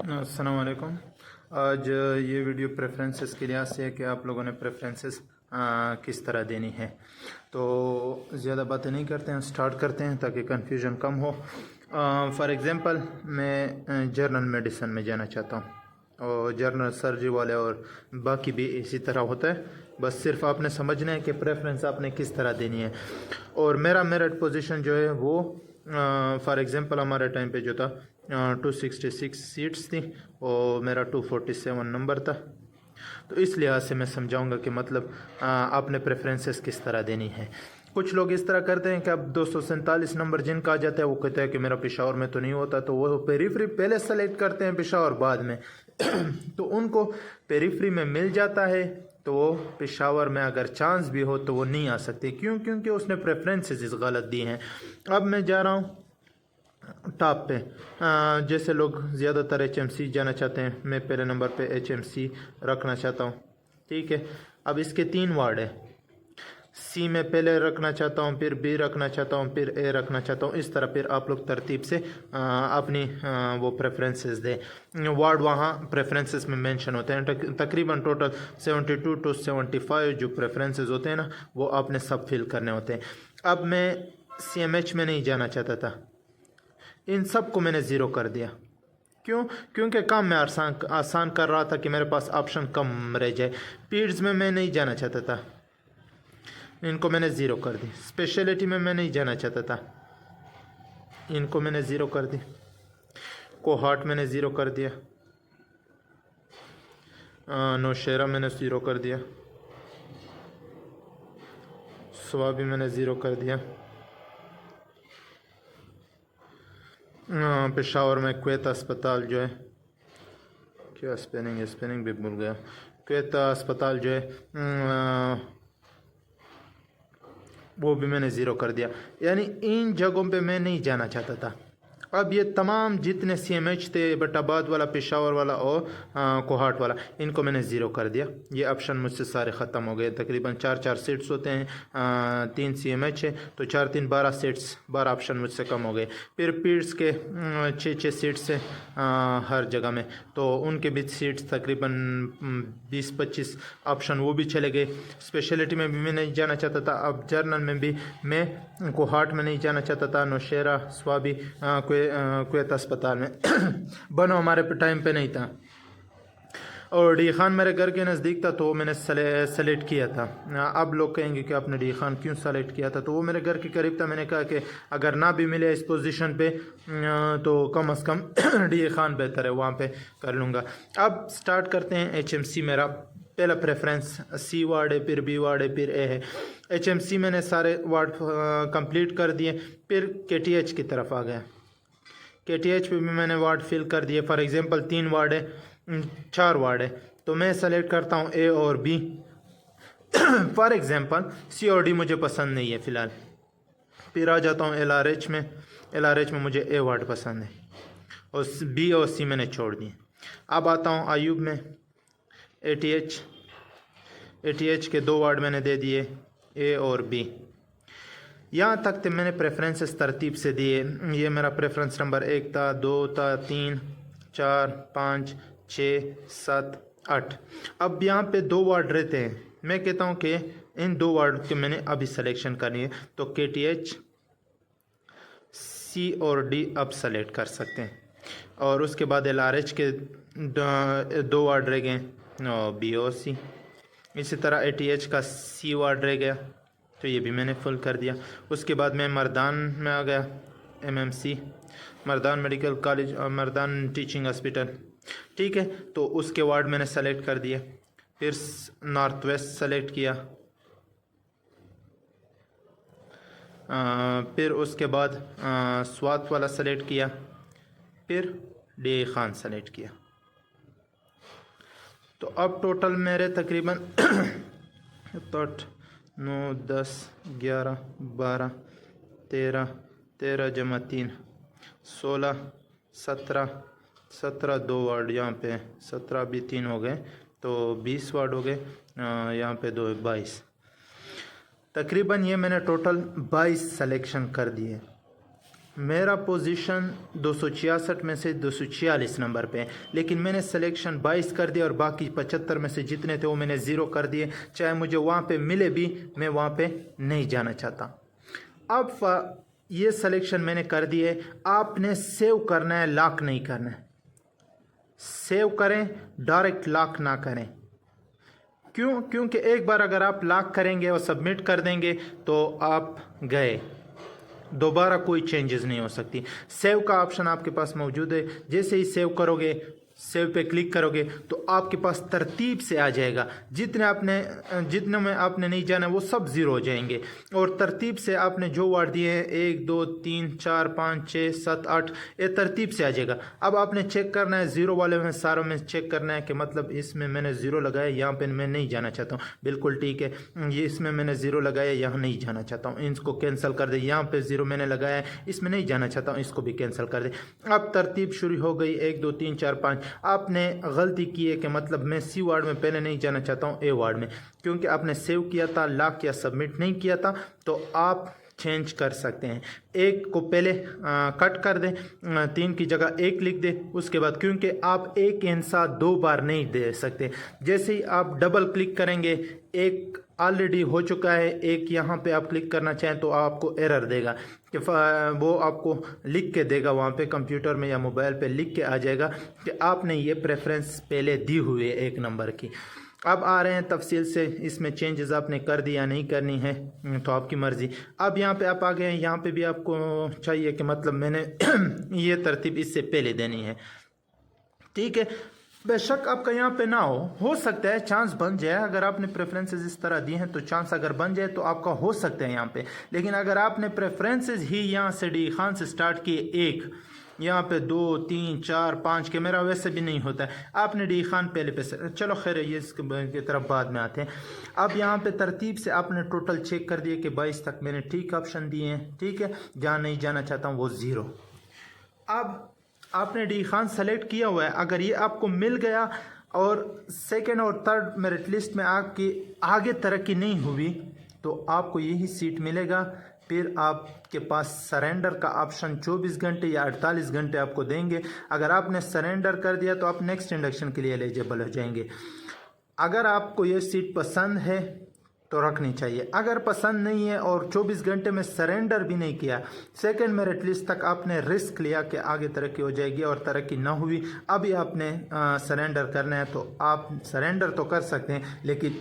अस्सलाम वालेकुम। आज ये वीडियो प्रेफरेंसेस के लिहाज से है कि आप लोगों ने प्रेफरेंसेस किस तरह देनी है। तो ज़्यादा बातें नहीं करते हैं, स्टार्ट करते हैं ताकि कन्फ्यूजन कम हो। फॉर एग्ज़ाम्पल मैं जर्नल मेडिसिन में जाना चाहता हूँ और जर्नल सर्जरी वाले और बाकी भी इसी तरह होता है। बस सिर्फ आपने समझना है कि प्रेफरेंस आपने किस तरह देनी है। और मेरा मेरिट पोजीशन जो है वो फॉर एग्ज़ाम्पल हमारे टाइम पे जो था 266 सीट्स थी और मेरा 247 नंबर था। तो इस लिहाज से मैं समझाऊंगा कि मतलब आपने प्रेफरेंसेस किस तरह देनी है। कुछ लोग इस तरह करते हैं कि अब 247 नंबर जिनका आ जाता है वो कहता है कि मेरा पेशावर में तो नहीं होता, तो वो पेरीफ्री पहले सेलेक्ट करते हैं, पेशावर बाद में तो उनको पेरीफ्री में मिल जाता है, तो वो पेशावर में अगर चांस भी हो तो वो नहीं आ सकते। क्यों? क्योंकि उसने प्रेफरेंसेस गलत दी हैं। अब मैं जा रहा हूँ टॉप पे। जैसे लोग ज़्यादातर HMC जाना चाहते हैं, मैं पहले नंबर पे HMC रखना चाहता हूँ। ठीक है, अब इसके 3 वार्ड है। C में पहले रखना चाहता हूँ, फिर B रखना चाहता हूँ, फिर A रखना चाहता हूँ। इस तरह फिर आप लोग तरतीब से अपनी वो प्रेफरेंसेस दें। वार्ड वहाँ प्रेफरेंसेस में मेंशन होते हैं। तकरीबन टोटल 72 to 75 जो प्रेफरेंसेस होते हैं ना, वो आपने सब फिल करने होते हैं। अब मैं CMH में नहीं जाना चाहता था, इन सब को मैंने ज़ीरो कर दिया। क्यों? क्योंकि काम मैं आसान कर रहा था कि मेरे पास ऑप्शन कम रह जाए। पीड्स में मैं नहीं जाना चाहता था, इनको मैंने ज़ीरो कर दी। स्पेशलिटी में मैं नहीं जाना चाहता था, इनको मैंने ज़ीरो कर दी। कोहार्ट मैंने ज़ीरो कर दिया, नौशेरा मैंने ज़ीरो कर दिया, स्वाबी मैंने ज़ीरो कर दिया, पेशावर में क्वेत अस्पताल जो है, क्या स्पेलिंग भी भूल गया, क्वेत अस्पताल जो है वो भी मैंने ज़ीरो कर दिया। यानी इन जगहों पे मैं नहीं जाना चाहता था। अब ये तमाम जितने CMH थे, बटाबाद वाला, पेशावर वाला और कोहाट वाला, इनको मैंने ज़ीरो कर दिया। ये ऑप्शन मुझसे सारे ख़त्म हो गए। तकरीबन 4-4 सीट्स होते हैं, 3 CMH है तो 4-3 12 सीट्स, 12 ऑप्शन मुझसे कम हो गए। फिर पीड्स के 6-6 सीट्स हैं हर जगह में, तो उनके भी सीट्स तकरीबन 20-25 ऑप्शन वो भी चले गए। स्पेशलिटी में भी मैं नहीं जाना चाहता था। अब जर्नल में भी मैं कोहाट में नहीं जाना चाहता था, नौशेरा, स्वाबी, क्वेत अस्पताल में बनो हमारे टाइम पे नहीं था। और डी खान मेरे घर के नज़दीक था तो मैंने सेलेक्ट किया था। अब लोग कहेंगे कि आपने डी खान क्यों सेलेक्ट किया था, तो वो मेरे घर के करीब था। मैंने कहा कि अगर ना भी मिले इस पोजीशन पे तो कम अज़ कम डी खान बेहतर है, वहाँ पे कर लूँगा। अब स्टार्ट करते हैं HMC। मेरा पहला प्रेफरेंस C वार्ड है, फिर B वार्ड है, फिर A है। HMC मैंने सारे वार्ड कंप्लीट कर दिए। फिर KTH की तरफ आ गया। KTH पे भी मैंने वार्ड फिल कर दिए। फॉर एग्जांपल 3 वार्ड है, 4 वार्ड है, तो मैं सेलेक्ट करता हूँ A और B। फॉर एग्जांपल C और D मुझे पसंद नहीं है फ़िलहाल। फिर आ जाता हूँ LRH में। LRH में मुझे A वार्ड पसंद है और B और C मैंने छोड़ दिए। अब आता हूँ आयूब में, ATH के 2 वार्ड मैंने दे दिए, A और B। यहाँ तक तो मैंने प्रेफरेंसेस तरतीब से दिए। ये मेरा प्रेफरेंस नंबर 1 था, 2 था, 3, 4, 5, 6, 7, 8। अब यहाँ पे 2 वार्ड रहते हैं। मैं कहता हूँ कि इन 2 वार्ड के मैंने अभी सिलेक्शन करनी है, तो KTH, C और D अब सेलेक्ट कर सकते हैं। और उसके बाद LRH के 2 वार्ड रह गए, B और C। इसी तरह ATH का C वार्ड रह गया, तो ये भी मैंने फुल कर दिया। उसके बाद मैं मर्दान में आ गया, MMC, Mardan medical college, Mardan teaching hospital. ठीक है, तो उसके वार्ड मैंने सेलेक्ट कर दिए। फिर नॉर्थ वेस्ट सेलेक्ट किया, फिर उसके बाद स्वात वाला सेलेक्ट किया, फिर डी खान सेलेक्ट किया। तो अब टोटल मेरे तकरीबन 8, 9, 10, 11, 12, 13 जमा 3, 16, 17 2 वार्ड यहाँ पे 17 भी 3 हो गए, तो 20 वार्ड हो गए। यहाँ पे 2 22। तकरीबन ये मैंने टोटल 22 सिलेक्शन कर दिए। मेरा पोजीशन 266 में से 246 नंबर पे है, लेकिन मैंने सिलेक्शन 22 कर दिया और बाकी 75 में से जितने थे वो मैंने ज़ीरो कर दिए। चाहे मुझे वहाँ पे मिले भी, मैं वहाँ पे नहीं जाना चाहता। अब ये सिलेक्शन मैंने कर दिए, आपने सेव करना है, लॉक नहीं करना है। सेव करें, डायरेक्ट लॉक ना करें। क्यों? क्योंकि एक बार अगर आप लॉक करेंगे और सबमिट कर देंगे तो आप गए, दोबारा कोई चेंजेस नहीं हो सकती। सेव का ऑप्शन आपके पास मौजूद है, जैसे ही सेव करोगे, सेव पे क्लिक करोगे तो आपके पास तरतीब से आ जाएगा। जितने में आपने नहीं जाना वो सब ज़ीरो हो जाएंगे, और तरतीब से आपने जो वर्ड दिए हैं 1 2 3 4 5 6 7 8 ये तरतीब से आ जाएगा। अब आपने चेक करना है, ज़ीरो वाले में सारों में चेक करना है कि मतलब इसमें मैंने ज़ीरो लगाया, यहाँ पे मैं नहीं जाना चाहता हूँ, बिल्कुल ठीक है। ये इसमें मैंने ज़ीरो लगाया, यहाँ नहीं जाना चाहता हूँ, इसको कैंसिल कर दे। यहाँ पे ज़ीरो मैंने लगाया, इसमें नहीं जाना चाहता हूँ, इसको भी कैंसिल कर दे। अब तरतीब शुरू हो गई, 1 2 3 4 5। आपने गलती की है कि मतलब मैं सी वार्ड में पहले नहीं जाना चाहता हूँ, ए वार्ड में, क्योंकि आपने सेव किया था, लॉक किया, सबमिट नहीं किया था, तो आप चेंज कर सकते हैं। एक को पहले कट कर दें, 3 की जगह 1 लिख दें, उसके बाद, क्योंकि आप एक इंसान 2 बार नहीं दे सकते। जैसे ही आप डबल क्लिक करेंगे, एक ऑलरेडी हो चुका है, एक यहाँ पे आप क्लिक करना चाहें तो आपको एरर देगा कि वो आपको लिख के देगा, वहाँ पे कंप्यूटर में या मोबाइल पे लिख के आ जाएगा कि आपने ये प्रेफरेंस पहले दी हुई है 1 नंबर की। अब आ रहे हैं तफसील से, इसमें चेंजेस आपने कर दी या नहीं करनी है तो आपकी मर्ज़ी। अब यहाँ पे आप आ गए हैं, यहाँ पे भी आपको चाहिए कि मतलब मैंने ये तरतीब इससे पहले देनी है, ठीक है। बेशक आपका यहाँ पे ना हो सकता है चांस बन जाए, अगर आपने प्रेफरेंसेस इस तरह दिए हैं तो चांस अगर बन जाए तो आपका हो सकता है यहाँ पे। लेकिन अगर आपने प्रेफरेंसेस ही यहाँ से डी खान से स्टार्ट किए, 1 यहाँ पे 2 3 4 5 के, मेरा वैसे भी नहीं होता है, आपने डी खान पहले पे से, चलो खैर ये इसके तरफ बाद में आते हैं। अब यहाँ पे तरतीब से आपने टोटल चेक कर दिए कि 22 तक मैंने ठीक ऑप्शन दिए हैं, ठीक है। जहाँ नहीं जाना चाहता हूँ वो ज़ीरो। अब आपने डी खान सेलेक्ट किया हुआ है, अगर ये आपको मिल गया और सेकंड और थर्ड मेरिट लिस्ट में आपकी आगे तरक्की नहीं हुई तो आपको यही सीट मिलेगा। फिर आपके पास सरेंडर का ऑप्शन 24 घंटे या 48 घंटे आपको देंगे। अगर आपने सरेंडर कर दिया तो आप नेक्स्ट इंडक्शन के लिए एलिजिबल हो जाएंगे। अगर आपको ये सीट पसंद है तो रखनी चाहिए, अगर पसंद नहीं है और 24 घंटे में सरेंडर भी नहीं किया, सेकंड मेरिट लिस्ट तक आपने रिस्क लिया कि आगे तरक्की हो जाएगी और तरक्की ना हुई, अभी आपने सरेंडर करना है तो आप सरेंडर तो कर सकते हैं, लेकिन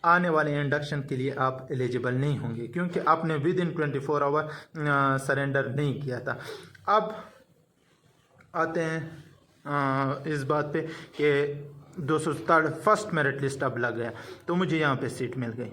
आने वाले इंडक्शन के लिए आप एलिजिबल नहीं होंगे क्योंकि आपने विद इन 24 आवर सरेंडर नहीं किया था। अब आते हैं इस बात पे कि 203 फर्स्ट मेरिट लिस्ट अब लग गया तो मुझे यहाँ पे सीट मिल गई,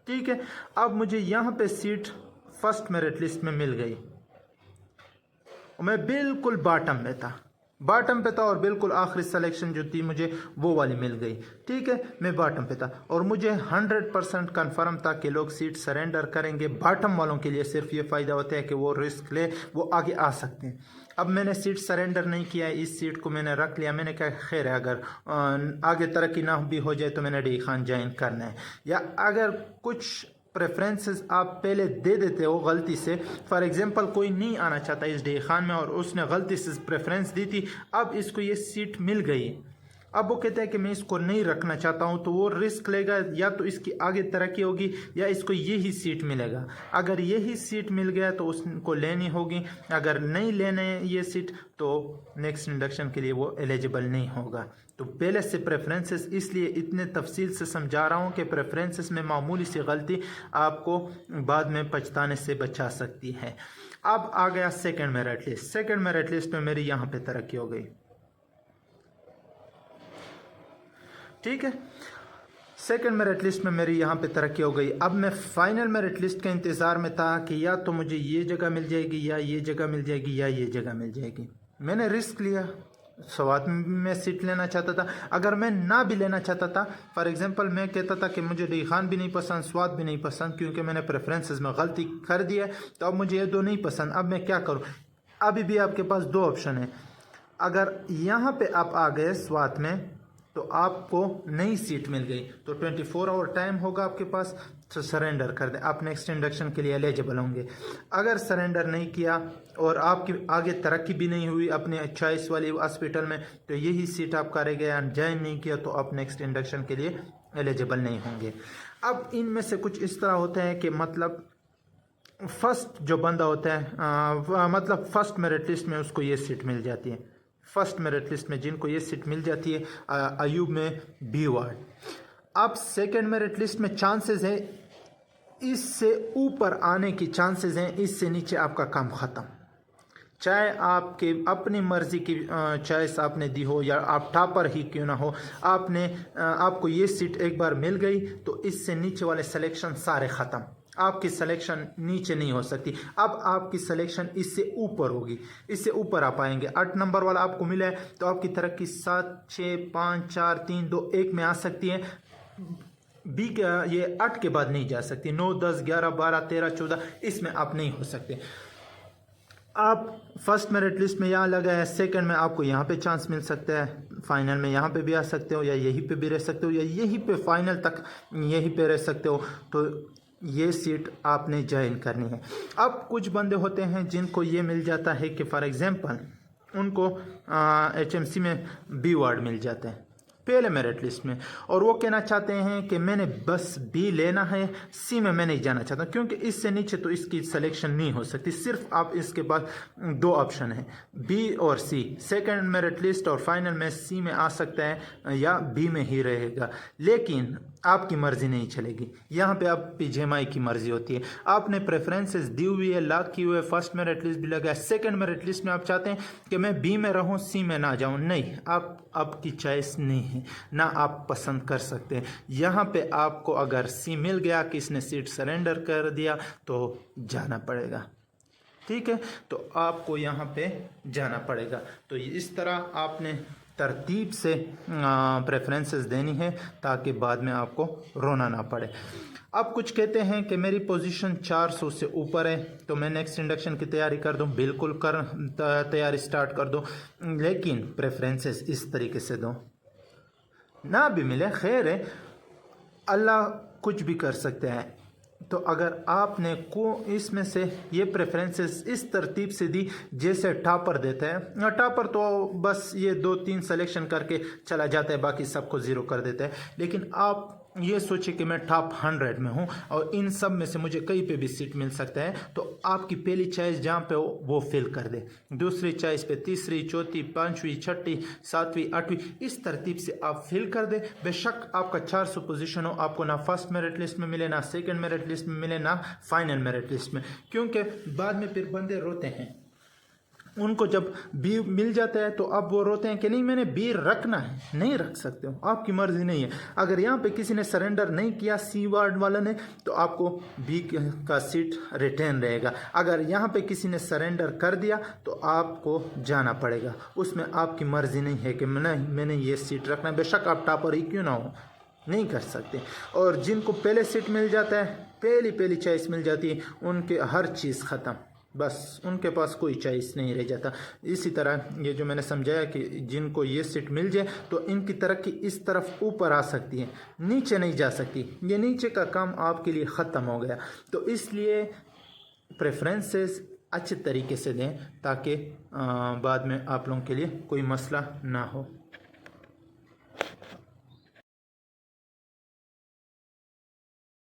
ठीक है। अब मुझे यहाँ पे सीट फर्स्ट मेरिट लिस्ट में मिल गई, मैं बिल्कुल बॉटम पे था और बिल्कुल आखिरी सिलेक्शन जो थी मुझे वो वाली मिल गई, ठीक है। मैं बॉटम पे था और मुझे 100% कन्फर्म था कि लोग सीट सरेंडर करेंगे। बॉटम वालों के लिए सिर्फ ये फ़ायदा होता है कि वो रिस्क ले, वो आगे आ सकते हैं। अब मैंने सीट सरेंडर नहीं किया, इस सीट को मैंने रख लिया। मैंने कहा खैर है, अगर आगे तरक्की ना भी हो जाए तो मैंने डी खान ज्वाइन करना है, या अगर कुछ प्रेफरेंसेस आप पहले दे देते हो गलती से, फॉर एग्जांपल कोई नहीं आना चाहता इस डी खान में और उसने गलती से प्रेफरेंस दी थी, अब इसको ये सीट मिल गई, अब वो कहता है कि मैं इसको नहीं रखना चाहता हूँ, तो वो रिस्क लेगा, या तो इसकी आगे तरक्की होगी या इसको यही सीट मिलेगा। अगर यही सीट मिल गया तो उसको लेनी होगी, अगर नहीं लेने ये सीट तो नेक्स्ट इंडक्शन के लिए वो एलिजिबल नहीं होगा। तो पहले से प्रेफरेंसेस इसलिए इतने तफसील से समझा रहा हूँ कि प्रेफरेंसेस में मामूली सी गलती आपको बाद में पछताने से बचा सकती है। अब आ गया second merit list. Second merit list में मेरी यहाँ पे तरक्की हो गई, ठीक है। सेकंड मेरिट लिस्ट में मेरी यहाँ पे तरक्की हो गई। अब मैं फाइनल मेरिट लिस्ट के इंतज़ार में था कि या तो मुझे ये जगह मिल जाएगी या ये जगह मिल जाएगी या ये जगह मिल जाएगी। मैंने रिस्क लिया, स्वात में सीट लेना चाहता था। अगर मैं ना भी लेना चाहता था, फॉर एग्जांपल मैं कहता था कि मुझे डी खान भी नहीं पसंद, स्वात भी नहीं पसंद, क्योंकि मैंने प्रेफरेंसेस में गलती कर दी है, तो अब मुझे ये दो नहीं पसंद। अब मैं क्या करूँ? अभी भी आपके पास 2 ऑप्शन है। अगर यहाँ पे आप आ गए स्वात में तो आपको नई सीट मिल गई, तो 24 आवर टाइम होगा आपके पास, तो सरेंडर कर दें, आप नेक्स्ट इंडक्शन के लिए एलिजिबल होंगे। अगर सरेंडर नहीं किया और आपकी आगे तरक्की भी नहीं हुई अपने चॉइस वाली हॉस्पिटल में, तो यही सीट आपका रह गया, ज्वाइन नहीं किया तो आप नेक्स्ट इंडक्शन के लिए एलिजिबल नहीं होंगे। अब इनमें से कुछ इस तरह होते हैं कि मतलब फर्स्ट जो बंदा होता है मतलब फर्स्ट मेरिट लिस्ट में उसको ये सीट मिल जाती है, फर्स्ट मेरिट लिस्ट में जिनको ये सीट मिल जाती है अयूब में बी वार्ड। अब सेकंड मेरिट लिस्ट में चांसेस है इससे ऊपर आने की चांसेस हैं, इससे नीचे आपका काम ख़त्म। चाहे आपके अपनी मर्जी की चॉइस आपने दी हो या आप टॉपर ही क्यों ना हो, आपको ये सीट एक बार मिल गई तो इससे नीचे वाले सिलेक्शन सारे ख़त्म, आपकी सिलेक्शन नीचे नहीं हो सकती। अब आपकी सिलेक्शन इससे ऊपर होगी, इससे ऊपर आप आएंगे। 8 नंबर वाला आपको मिला है तो आपकी तरक्की 7, 6, 5, 4, 3, 2, 1 में आ सकती है। बी ये 8 के बाद नहीं जा सकती, 9, 10, 11, 12, 13, 14 इसमें आप नहीं हो सकते। आप फर्स्ट मेरिट लिस्ट में यहाँ लगा है, सेकंड में आपको यहाँ पे चांस मिल सकता है, फाइनल में यहाँ पे भी आ सकते हो या यहीं पे भी रह सकते हो या यहीं पे फाइनल तक यहीं पे रह सकते हो, तो ये सीट आपने ज्वाइन करनी है। अब कुछ बंदे होते हैं जिनको ये मिल जाता है कि फॉर एग्जांपल उनको HMC में बी वार्ड मिल जाता है पहले मेरिट लिस्ट में, और वो कहना चाहते हैं कि मैंने बस बी लेना है, सी में मैं नहीं जाना चाहता क्योंकि इससे नीचे तो इसकी सिलेक्शन नहीं हो सकती। सिर्फ आप इसके पास 2 ऑप्शन है, बी और सी। सेकंड मेरिट लिस्ट और फाइनल में सी में आ सकता है या बी में ही रहेगा, लेकिन आपकी मर्जी नहीं चलेगी। यहाँ पे आप PGMI की मर्जी होती है। आपने प्रेफरेंसेस दी हुई है, लॉक की हुई है, फर्स्ट मेरिट लिस्ट भी लगा है, सेकंड मेरिट लिस्ट में आप चाहते हैं कि मैं बी में रहूँ, सी में ना जाऊँ, नहीं, आपकी चॉइस नहीं है, ना आप पसंद कर सकते हैं। यहाँ पे आपको अगर सी मिल गया, किसने सीट सरेंडर कर दिया, तो जाना पड़ेगा। ठीक है, तो आपको यहाँ पे जाना पड़ेगा। तो इस तरह आपने तरतीब से प्रेफरेंसेस देनी है ताकि बाद में आपको रोना ना पड़े। अब कुछ कहते हैं कि मेरी पोजीशन 400 से ऊपर है तो मैं नेक्स्ट इंडक्शन की तैयारी कर दूं, बिल्कुल तैयारी स्टार्ट कर दूं, लेकिन प्रेफरेंसेस इस तरीके से दूं, ना भी मिले खैर है, अल्लाह कुछ भी कर सकते हैं। तो अगर आपने को इसमें से ये प्रेफरेंसेस इस तरतीब से दी जैसे टॉपर देता है, टॉपर तो बस ये 2-3 सिलेक्शन करके चला जाता है, बाकी सबको ज़ीरो कर देता है, लेकिन आप ये सोचिए कि मैं टॉप 100 में हूँ और इन सब में से मुझे कहीं पे भी सीट मिल सकता है, तो आपकी पहली चॉइस जहाँ पे हो वो फिल कर दे, दूसरी चॉइस पे तीसरी, चौथी, 5वीं, 6ठी, 7वीं, 8वीं, इस तरतीब से आप फिल कर दे। बेशक आपका 400 पोजीशन हो, आपको ना फर्स्ट मेरिट लिस्ट में मिले, ना सेकंड मेरिट लिस्ट में मिले, ना फाइनल मेरिट लिस्ट में, क्योंकि बाद में फिर बंदे रोते हैं, उनको जब बी मिल जाता है तो अब वो रोते हैं कि नहीं मैंने बी रखना है। नहीं रख सकते हो, आपकी मर्जी नहीं है। अगर यहाँ पे किसी ने सरेंडर नहीं किया सी वार्ड वाला ने, तो आपको बी का सीट रिटेन रहेगा। अगर यहाँ पे किसी ने सरेंडर कर दिया तो आपको जाना पड़ेगा, उसमें आपकी मर्जी नहीं है कि मैंने ये सीट रखना है, बेशक आप टॉपर ही क्यों ना हो, नहीं कर सकते। और जिनको पहले सीट मिल जाता है, पहली चॉइस मिल जाती है, उनके हर चीज़ ख़त्म, बस उनके पास कोई चॉइस नहीं रह जाता। इसी तरह ये जो मैंने समझाया कि जिनको ये सीट मिल जाए तो इनकी तरक्की इस तरफ ऊपर आ सकती है, नीचे नहीं जा सकती, ये नीचे का काम आपके लिए ख़त्म हो गया। तो इसलिए प्रेफरेंसेस अच्छे तरीके से दें ताकि बाद में आप लोगों के लिए कोई मसला ना हो।